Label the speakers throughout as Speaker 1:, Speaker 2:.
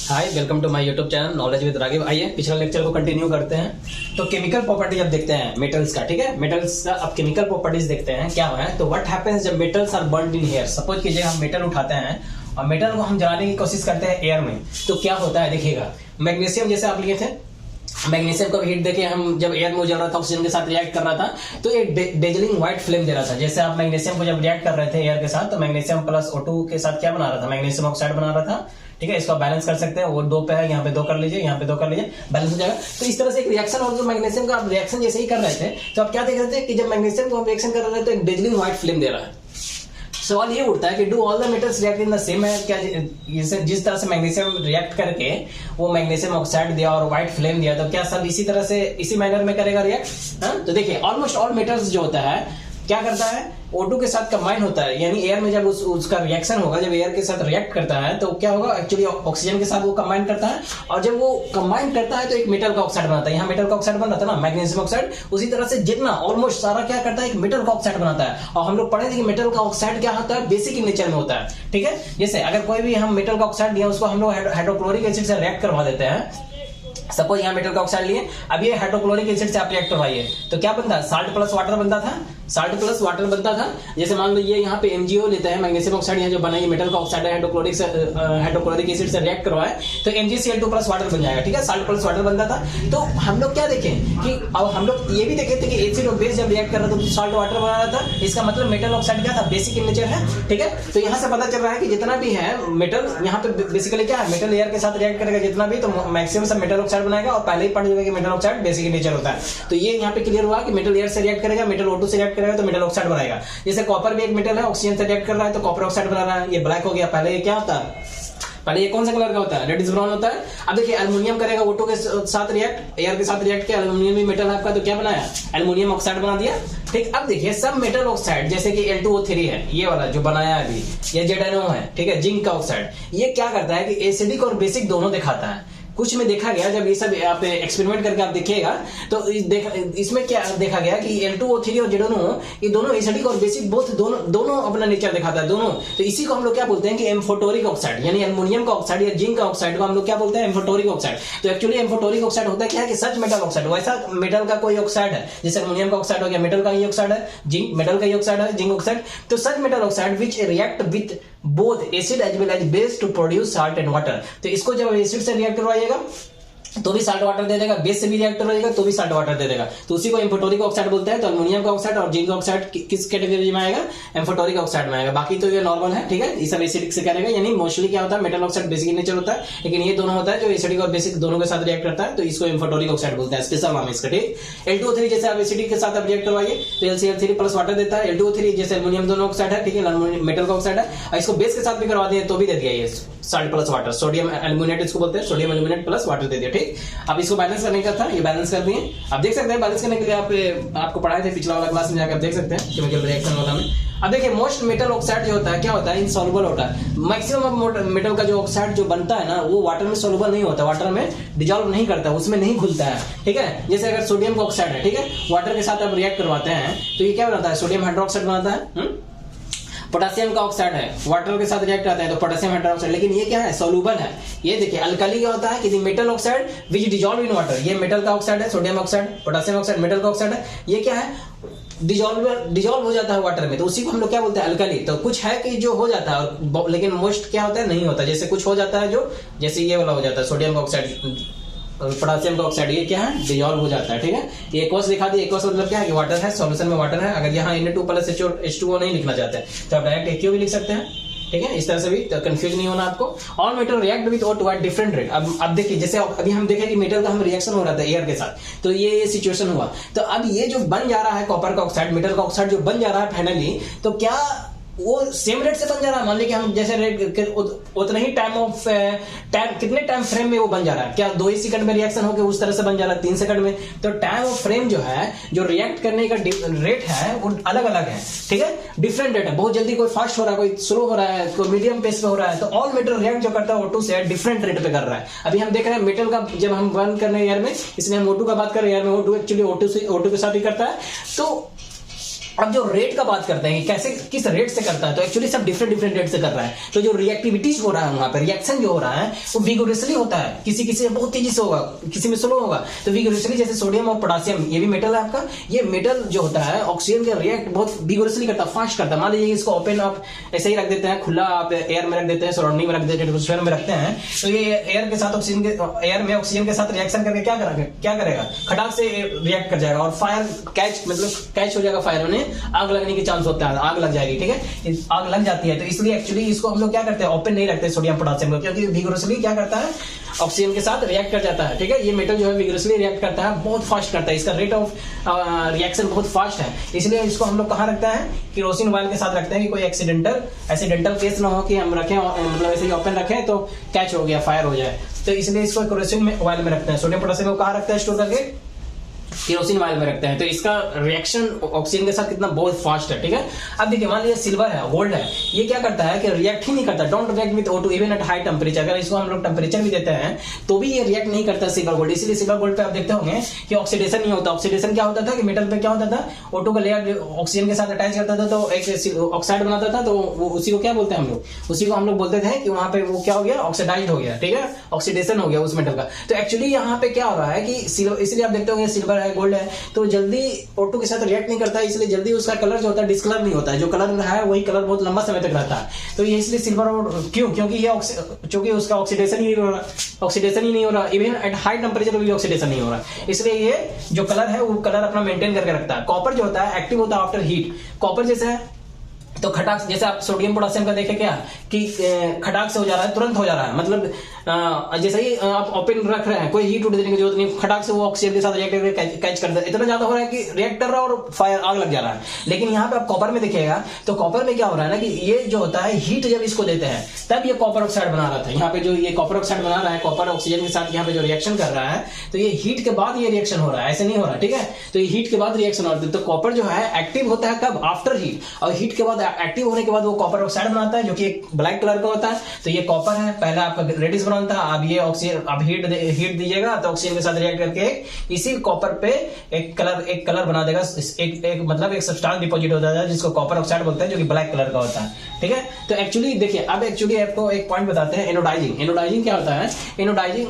Speaker 1: Hi, welcome to my YouTube channel knowledge with Raghav. आइए पिछले lecture को कंटिन्यू करते हैं। तो केमिकल प्रॉपर्टीज अब देखते हैं मेटल्स का। ठीक है, मेटल्स का अब केमिकल प्रॉपर्टीज देखते हैं क्या है। तो व्हाट हैपेंस जब metals are burned in air. Suppose कीजिए हम मेटल उठाते हैं और मेटल को हम जलाने की कोशिश करते हैं एयर में, तो क्या होता है देखिएगा। मैग्नीशियम जैसे आप लिए थे, मैग्नीशियम को हीट देके हम जब एयर में जल रहा था, ऑक्सीजन के साथ रिएक्ट कर रहा था, तो एक डेजलिंग व्हाइट फ्लेम दे रहा था। जैसे आप मैग्नीशियम को जब रिएक्ट कर रहे थे एयर के साथ, तो मैग्नीशियम प्लस O2 के साथ क्या बना रहा था, मैग्नीशियम ऑक्साइड बना रहा था। ठीक है, इसको बैलेंस कर सकते हैं। वो 2 पे है, यहाँ पे 2 कर लीजिए, यहाँ पे 2 कर लीजिए, बैलेंस हो जाएगा। तो इस तरह से एक रिएक्शन, और जो मैग्नीशियम का आप रिएक्शन जैसे ही कर रहे थे, तो आप क्या देख रहे थे कि जब मैग्नीशियम को हम रिएक्शन कर रहे थे तो एक डेजलिंग व्हाइट फ्लेम दे रहा है। सवाल ये उठता है कि do all the metals react in the same है क्या। जिस तरह से मैग्नीशियम रिएक्ट करके वो मैग्नीशियम ऑक्साइड दिया और व्हाइट फ्लेम दिया, तो क्या सब इसी तरह से इसी मैनर में करेगा रिएक्ट। तो देखिए ऑलमोस्ट ऑल मेटल्स जो होता है क्या करता है, O2 के साथ कंबाइन होता है, यानी एयर में जब उसका रिएक्शन होगा, जब एयर के साथ रिएक्ट करता है तो क्या होगा, एक्चुअली ऑक्सीजन के साथ वो कंबाइन करता है, और जब वो कंबाइन करता है तो एक मेटल का ऑक्साइड बनाता है। यहाँ मेटल का ऑक्साइड बन रहा था ना, मैग्नीशियम ऑक्साइड। उसी तरह से जितना ऑलमोस्ट सारा क्या करता है, एक मेटल का ऑक्साइड बनाता है। और हम लोग पढ़े थे कि मेटल का ऑक्साइड क्या होता है, बेसिक इन नेचर में होता है। ठीक है, जैसे अगर कोई भी हम मेटल का ऑक्साइड लिया, उसको हम लोग हाइड्रोक्लोरिक एसिड से रिएक्ट करवा देते हैं। सपोज यहाँ मेटल का ऑक्साइड लिए, अब ये हाइड्रोक्लोरिक एसिड से आप रिएक्ट करवाइए, तो क्या बनता है, साल्ट प्लस वाटर बनता था। साल्ट प्लस वाटर बनता था। जैसे मान लो ये यहाँ पे MgO लेता है, मैग्नीशियम ऑक्साइड यहाँ जो बना, ये मेटल का ऑक्साइड है, हाइड्रोक्लोरिक एसिड से रिएक्ट करवाए तो MgCl2 प्लस वाटर बन जाएगा। ठीक है, साल्ट प्लस वाटर बनता था। तो हम लोग क्या देखें कि अब हम लोग ये भी देखे थे कि एसिड और बेस जब रिएक्ट कर रहा था तो साल्ट वाटर बना रहा था। इसका मतलब मेटल ऑक्साइड क्या था, बेसिक इन नेचर है। ठीक है, तो यहाँ से पता चल रहा है कि जितना भी है मेटल, यहाँ पे बेसिकली क्या है, मेटल एयर के साथ रिएक्ट करेगा जितना भी, तो मैक्सिमम सब मेटल ऑक्साइड बनाएगा। और पहले ही पढ़ लिया कि metal oxide basic in nature होता है। तो ये यहाँ पे क्लियर हुआ कि मेटल एयर से रिएक्ट करेगा, मेटल O2 से रिएक्ट करेगा तो मेटल ऑक्साइड बनाएगा। जैसे कॉपर भी एक मेटल है, ऑक्सीजन से रिएक्ट कर रहा है तो कॉपर ऑक्साइड बना रहा है। ये ब्लैक हो गया। पहले ये क्या होता है, पहले ये कौन सा कलर का होता है, रेडिश ब्राउन होता है। अब देखिए एल्युमिनियम करेगा O2 के साथ रिएक्ट, एयर के साथ रिएक्ट किया, एल्युमिनियम भी मेटल है आपका, तो क्या बनाया, एल्युमिनियम ऑक्साइड बना दिया। ठीक, अब देखिए सब मेटल ऑक्साइड जैसे कि L2O3 है, ये वाला जो बनाया अभी, ये ZnO है। ठीक है, जिंक का ऑक्साइड, ये क्या करता है कि एसिडिक और बेसिक दोनों दिखाता है। कुछ में देखा गया, जब ये सब आप एक्सपेरिमेंट करके आप देखिएगा तो इसमें क्या देखा गया कि L2O3 और ZnO ये दोनों एसिडिक और बेसिक दोनों अपना नेचर दिखाता है दोनों। तो इसी को हम लोग क्या बोलते हैं कि एम्फोटोरिक ऑक्साइड, यानी एल्युमिनियम का ऑक्साइड या जिंक का ऑक्साइड को हम लोग क्या बोलते हैं, एम्फोटोरिक ऑक्साइड। तो एक्चुअली एम्फोटोरिक ऑक्साइड होता है क्या है कि सच मेटल ऑक्साइड, वैसा मेटल का कोई ऑक्साइड है, जैसे एल्युमिनियम का ऑक्साइड हो गया, मेटल का ही ऑक्साइड है, जिंक मेटल का ही ऑक्साइड है, जिंक ऑक्साइड। तो such metal oxide which react with both acid as well as base to produce salt and water. तो इसको जब एसिड से रिएक्ट करवाइएगा तो भी साल्ट वाटर दे देगा, बेस से भी रिएक्ट करेगा तो भी साल्ट वाटर दे देगा। तो उसी को एम्फोटोरिक ऑक्साइड बोलते हैं। तो एल्युमिनियम का ऑक्साइड और जिंक ऑक्साइड किस कैटेगरी में आएगा, एम्फोटोरिक ऑक्साइड में आएगा। बाकी तो ये नॉर्मल है। ठीक है, ये सब एसिडिक से करेगा, यानी मोस्टली क्या होता है, metal oxide basic in nature होता है, लेकिन ये दोनों होता है जो एसिडिक और बेसिक दोनों के साथ रिएक्ट करता है, तो इसको एम्फोटोरिक ऑक्साइड बोलते हैं, स्पेशल नाम है इसका। ठीक, L2O3 जैसे आप एसिडिक के साथ आप रिएक्ट करवाइए तो LCl3 प्लस वाटर देता है। L2O3 जैसे एल्युमिनियम दोनों ऑक्साइड है, ठीक है, मेटल का ऑक्साइड है, और इसको बेस के साथ भी करवा दिए तो भी दे दिया ये salt plus water, sodium aluminate इसको बोलते हैं, सोडियम एल्युमिनेट प्लस वाटर दे दिया। ठीक, अब इसको बैलेंस करने का था, ये बैलेंस कर दिए। अब देख सकते हैं बैलेंस करने के लिए आपको पढ़ाए थे पिछला वाला क्लास में, जाकर देख सकते हैं केमिकल रिएक्शन वाला में। अब देखिए मोस्ट मेटल ऑक्साइड जो होता है क्या होता है, इनसॉल्युबल होता है। मैक्सिमम मेटल का जो ऑक्साइड जो बनता है ना, वो वाटर में सॉल्युबल नहीं होता, वाटर में डिजॉल्व नहीं करता, उसमें नहीं घुलता है। ठीक है, जैसे अगर सोडियम का ऑक्साइड है, ठीक है, वाटर के साथ आप रिएक्ट करवाते हैं तो ये क्या बनाता है, सोडियम हाइड्रोक्साइड बनाता है। पोटेशियम का ऑक्साइड है, वाटर के साथ रिएक्ट करता है तो पोटेशियम हाइड्रोक्साइड, लेकिन ये क्या है, सॉल्युबल है। ये देखिए अल्कली क्या होता है कि metal oxide which dissolve in water, ये मेटल का ऑक्साइड है, sodium oxide, potassium oxide metal का ऑक्साइड है, ये क्या है, डिजॉल्व हो जाता है वाटर में, तो उसी को हम लोग क्या बोलते हैं, अल्कली। तो कुछ है कि जो हो जाता है और लेकिन मोस्ट क्या होता है, नहीं होता। जैसे कुछ हो जाता है जो, जैसे ये वाला हो जाता है सोडियम का ऑक्साइड, पोटेशियम का ऑक्साइड, ये क्या है, डिजॉल्व हो जाता है। ठीक है, ये एक्वस दिखा दी, एक्वस मतलब क्या है कि वाटर है, सॉल्यूशन में वाटर है। अगर यहाँ Na2 प्लस H2O नहीं लिखना चाहते तो आप डायरेक्ट AQ भी लिख सकते हैं। ठीक है, इस तरह से भी कंफ्यूज नहीं होना आपको। All metal react with O2 at different rate. अब देखिए जैसे अभी हम देखें कि मेटल का हम रिएक्शन हो रहा था एयर के साथ, तो ये सिचुएशन हुआ। तो अब ये जो बन जा रहा है कॉपर का ऑक्साइड, मेटल का ऑक्साइड जो बन जा रहा है फाइनली, तो क्या वो सेम रेट से बन जा रहा है, मान लीजिए हम जैसे रेट उतना ही टाइम कितने टाइम फ्रेम में वो बन जा रहा है, क्या 2 ही सेकंड में रिएक्शन होकर उस तरह से बन जा रहा है, 3 सेकंड में। तो टाइम ऑफ फ्रेम जो है, जो रिएक्ट करने का रेट है वो अलग अलग है। ठीक है, डिफरेंट रेट है, बहुत जल्दी कोई फास्ट हो रहा है, कोई स्लो हो रहा है, कोई मीडियम पेस पे हो रहा है। तो ऑल मेटल रिएक्ट जो करता है O2 से डिफरेंट रेट पे कर रहा है। अभी हम देख रहे हैं मेटल का जब हम बर्न कर रहे हैं एयर में, इसलिए हम O2 का बात कर रहे हैं, एयर में O2 एक्चुअली O2 के साथ ही करता है। तो अब जो रेट का बात करते हैं कि कैसे किस रेट से करता है, तो एक्चुअली सब डिफरेंट रेट से कर रहा है। तो जो रिएक्टिविटीज हो रहा है वहां पर, रिएक्शन जो हो रहा है वो विगोरसली होता है, किसी किसी में बहुत तेजी से होगा, किसी में स्लो होगा। तो विगोरसली, जैसे सोडियम और पोटेशियम, ये भी मेटल है आपका, ये मेटल जो होता है ऑक्सीजन के रिएक्ट बहुत विगोरसली करता है, फास्ट करता है। मान लीजिए इसको ओपन आप ऐसे ही रख देते हैं, खुला आप एयर में रख देते हैं, सराउंडिंग में रख देते हैं, एटमॉस्फेयर में रखते हैं, तो ये एयर के साथ ऑक्सीजन के, एयर में ऑक्सीजन के साथ रिएक्शन करके क्या करेगा, खटाक से रिएक्ट कर जाएगा और फायर कैच, मतलब कैच हो जाएगा, फायर में आग लगने की चांस होता है, आग लग जाएगी, ठीक है, आग लग जाती है। तो इसलिए एक्चुअली इसको हम लोग क्या करते हैं, ओपन नहीं रखते सोडियम पोटेशियम को, क्योंकि विगोरसली क्या करता है, ऑक्सीजन के साथ रिएक्ट कर जाता है, ठीक है। ये मेटल जो है विगोरसली रिएक्ट करता है, बहुत फास्ट करता है, इसका रेट ऑफ रिएक्शन बहुत फास्ट है, इसलिए इसको हम लोग कहाँ रखता है, केरोसिन ऑयल के साथ रखते हैं कि कोई एक्सीडेंटल केस ना हो कि हम रखें, मतलब ऐसे ही ओपन रखें तो कैच हो गया, फायर हो जाए। तो इसलिए इसको केरोसिन ऑयल में रखते हैं। सोडियम पोटेशियम को कहाँ रखता है स्टोर करके, केरोसिन ऑयल में रखते हैं। तो इसका रिएक्शन ऑक्सीजन के साथ कितना बहुत फास्ट है, ठीक है। अब देखिए, मान लीजिए सिल्वर है, गोल्ड है, ये क्या करता है कि रिएक्ट ही नहीं करता, don't react with O2 even at high temperature. अगर इसको हम लोग टेम्परेचर भी देते हैं तो भी ये रिएक्ट नहीं करता सिल्वर गोल्ड। इसलिए सिल्वर गोल्ड पे आप देखते होंगे कि ऑक्सीडेशन नहीं होता। ऑक्सीडेशन क्या होता था कि मेटल पे क्या होता था, O2 का लेयर ऑक्सीजन के साथ अटैच करता था तो एक ऑक्साइड बनाता था, तो वो उसी को क्या बोलते हैं हम लोग, उसी को हम लोग बोलते थे कि वहां पे वो क्या हो गया, ऑक्सीडाइज्ड हो गया, ठीक है, ऑक्सीडेशन हो गया उस मेटल का। तो एक्चुअली यहाँ पे क्या हो रहा है कि इसलिए आप देखते होंगे सिल्वर है, गोल्ड है, तो जल्दी O2 के साथ रिएक्ट नहीं करता है, इसलिए जल्दी उसका कलर जो होता है डिस्कलर नहीं होता है, जो कलर रहा है वही कलर बहुत लंबा समय तक रहता है। तो ये इसलिए सिल्वर, और क्योंकि ये चूंकि उसका ऑक्सीडेशन ही नहीं हो रहा, इवन एट हाई टेम्परेचर भी ऑक्सीडेशन नहीं हो रहा, इसलिए ये जो कलर है वो कलर अपना मेंटेन करके रखता है। कॉपर जो होता है एक्टिव होता है आफ्टर हीट। कॉपर जैसे है तो खटाक, जैसे आप सोडियम पोटेशियम का देखे क्या कि खटाक से हो जा रहा है, तुरंत हो जा रहा है, मतलब जैसे ही आप ओपन रख रहे हैं, कोई हीट उठ देने की जरूरत नहीं, खटाक से वो ऑक्सीजन के साथ रिएक्ट करके कैच कर दे। इतना ज्यादा हो रहा है कि रिएक्ट कर रहा है और फायर, आग लग जा रहा है। लेकिन यहाँ पे आप कॉपर में देखिएगा तो कॉपर में क्या हो रहा है ना कि ये जो होता है हीट जब इसको देते हैं तब ये कॉपर ऑक्साइड बना रहा था। यहाँ पे जो ये कॉपर ऑक्साइड बना रहा है, कॉपर ऑक्सीजन के साथ यहाँ पे जो रिएक्शन कर रहा है, तो ये हीट के बाद ये रिएक्शन हो रहा है, ऐसे नहीं हो रहा, ठीक है। तो ये हीट के बाद रिएक्शन हो रहा है। तो कॉपर जो है एक्टिव होता है कब, आफ्टर हीट, और हीट के बाद एक्टिव होने के बाद वो कॉपर ऑक्साइड बनाता है जो कि एक ब्लैक कलर का होता है। तो ये कॉपर है, पहले आपका रेडिस बनाता था, अब ये ऑक्सीजन, अब हीट दीजिएगा तो ऑक्सीजन के साथ रिएक्ट करके इसी कॉपर पे एक कलर बना देगा, एक मतलब एक सब्सटेंस डिपॉजिट हो जाता है जिसको कॉपर ऑक्साइड बोलते हैं, जो कि ब्लैक कलर का होता है, ठीक है। तो एक्चुअली देखिए, अब एक्चुअली आपको एक पॉइंट बताते हैं, एनोडाइजिंग। एनोडाइजिंग क्या होता है, एनोडाइजिंग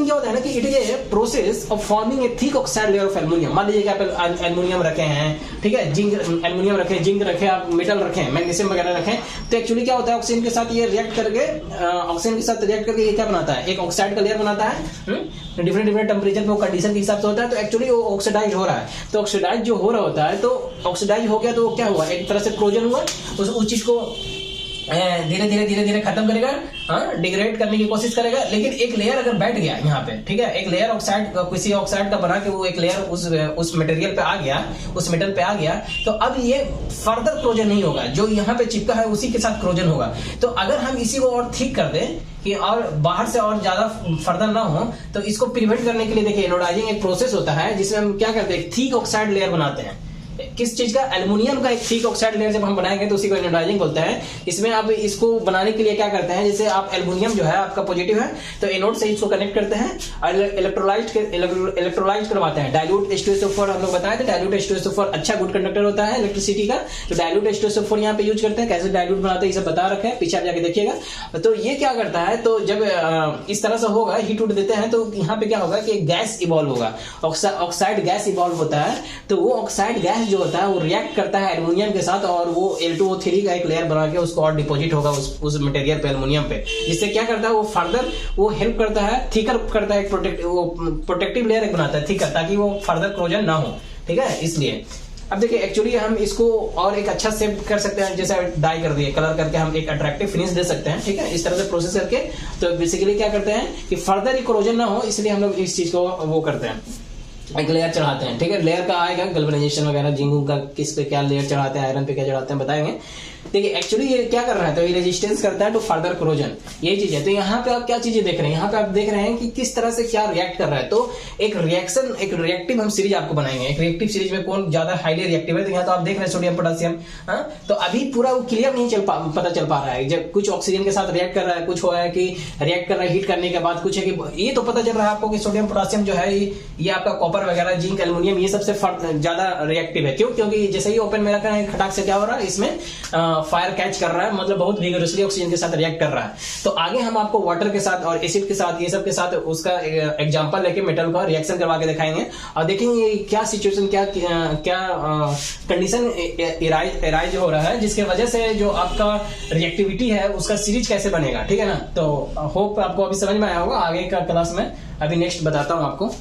Speaker 1: क्या होता है ना कि it is a process of forming a thick oxide layer of aluminium. मान लीजिए कि आप एल्युमिनियम रखे हैं, ठीक है, एल्युमिनियम रखे, जिंक रखे, आप मेटल रखे, मैग्नीशियम वगैरह रखे, तो एक्चुअली क्या होता है ऑक्सीजन के साथ ये रिएक्ट करके, ये क्या बनाता है, एक ऑक्साइड का लेयर बनाता है, डिफरेंट टेम्परेचर पे, कंडीशन के हिसाब से होता है। तो एक्चुअली वो ऑक्सीडाइज हो रहा है, तो ऑक्सीडाइज जो हो रहा होता है, तो ऑक्सीडाइज हो गया तो क्या हुआ, एक तरह से क्रोजन हुआ, उस चीज को धीरे धीरे खत्म करेगा, डिग्रेड करने की कोशिश करेगा। लेकिन एक लेयर अगर बैठ गया यहाँ पे, ठीक है, एक लेयर ऑक्साइड, किसी ऑक्साइड का बना के वो एक लेयर उस मटेरियल पे आ गया, उस मेटल पे आ गया, तो अब ये फर्दर क्रोजन नहीं होगा, जो यहाँ पे चिपका है उसी के साथ क्रोजन होगा। तो अगर हम इसी को और ठीक कर दें कि और बाहर से और ज्यादा फर्दर ना हो, तो इसको प्रिवेंट करने के लिए देखिए, एनोडाइजिंग एक प्रोसेस होता है जिसमें हम क्या करते हैं, थिक ऑक्साइड लेयर बनाते हैं। किस चीज का, एल्युमिनियम का एक थिक ऑक्साइड लेयर जब हम बनाएंगे तो उसी को एनोडाइजिंग बोलते हैं। इसमें आप इसको बनाने के लिए क्या करते हैं, जैसे आप एल्युमिनियम जो है आपका पॉजिटिव है तो एनोड से इसको कनेक्ट करते हैं और इलेक्ट्रोलाइज करवाते हैं। डाइल्यूट H2SO4 हम लोग बताए थे, डाइल्यूट H2SO4 अच्छा गुड कंडक्टर होता है इलेक्ट्रिसिटी का, तो डाइल्यूट H2SO4 यहाँ पे यूज करते हैं। कैसे डाइल्यूट बनाते हैं ये सब बता रखे हैं, पीछे आप जाके देखिएगा। तो ये क्या करता है, तो जब इस तरह से होगा, हीट उठ देते हैं, तो यहाँ पे क्या होगा कि गैस इवॉल्व होगा, ऑक्साइड गैस इवॉल्व होता है। तो वो ऑक्साइड गैस जो होता है वो रिएक्ट करता है एल्युमिनियम के साथ और वो Al2O3 का एक लेयर बना के उसको और डिपॉजिट होगा उस मटेरियल पे, एल्युमिनियम पे, जिससे क्या करता है वो फर्दर वो हेल्प करता है, थिकर करता है, प्रोटेक्टिव लेयर एक बनाता है थिकर, ताकि वो फर्दर क्रोजन ना हो, ठीक है। इसलिए अब देखिए, एक्चुअली हम इसको और एक अच्छा शेप कर सकते हैं, जैसे डाई कर दिए, कलर करके हम एक अट्रैक्टिव फिनिश दे सकते हैं, ठीक है, इस तरह से प्रोसेस करके। तो बेसिकली क्या करते हैं कि फर्दर क्रोजन ना हो, इसलिए हम लोग इस चीज को वो करते हैं, एक लेयर चढ़ाते हैं, ठीक है। लेयर का आएगा गैल्वेनाइजेशन वगैरह, जिंक का किस पे क्या लेयर चढ़ाते हैं, आयरन पे क्या चढ़ाते हैं बताएंगे। देखिए एक्चुअली ये क्या कर रहा है, तो ये रेजिस्टेंस करता है टू फर्दर कोरोजन, यही चीज है। तो यहाँ पे आप क्या चीजें देख रहे हैं, यहाँ पे आप देख रहे हैं कि किस तरह से क्या रिएक्ट कर रहा है। तो एक रिएक्शन, एक रिएक्टिव हम सीरीज आपको बनाएंगे। एक रिएक्टिव सीरीज में कौन ज्यादा हाईली रिएक्टिव है, तो यहाँ तो आप देख रहे हैं सोडियम पोटेशियम। हाँ, तो अभी पूरा वो क्लियर नहीं पता चल पा रहा है, जब कुछ ऑक्सीजन के साथ रिएक्ट कर रहा है, कुछ हो है कि रिएक्ट कर रहा है हीट करने के बाद, कुछ है कि ये तो पता चल रहा है आपको कि सोडियम पोटेशियम जो है ये आपका कॉपर वगैरह, जिंक, एल्युमिनियम, ये सबसे ज्यादा रिएक्टिव है। क्यों? क्योंकि जैसे ही ओपन में रखा है खटाक से क्या हो रहा है, इसमें फायर कैच कर रहा है, मतलब बहुत विगोरसली ऑक्सीजन के साथ रिएक्ट कर रहा है। तो आगे हम आपको वाटर के साथ और एसिड के साथ, ये सब के साथ उसका एग्जांपल लेके मेटल का रिएक्शन करवा के दिखाएंगे और देखेंगे क्या सिचुएशन, क्या कंडीशन एराइज हो रहा है, जिसके वजह से जो आपका रिएक्टिविटी है उसका सीरीज कैसे बनेगा। ठीक है ना? तो होप आपको अभी समझ में आया होगा। आगे का क्लास में अभी नेक्स्ट बताता हूं आपको।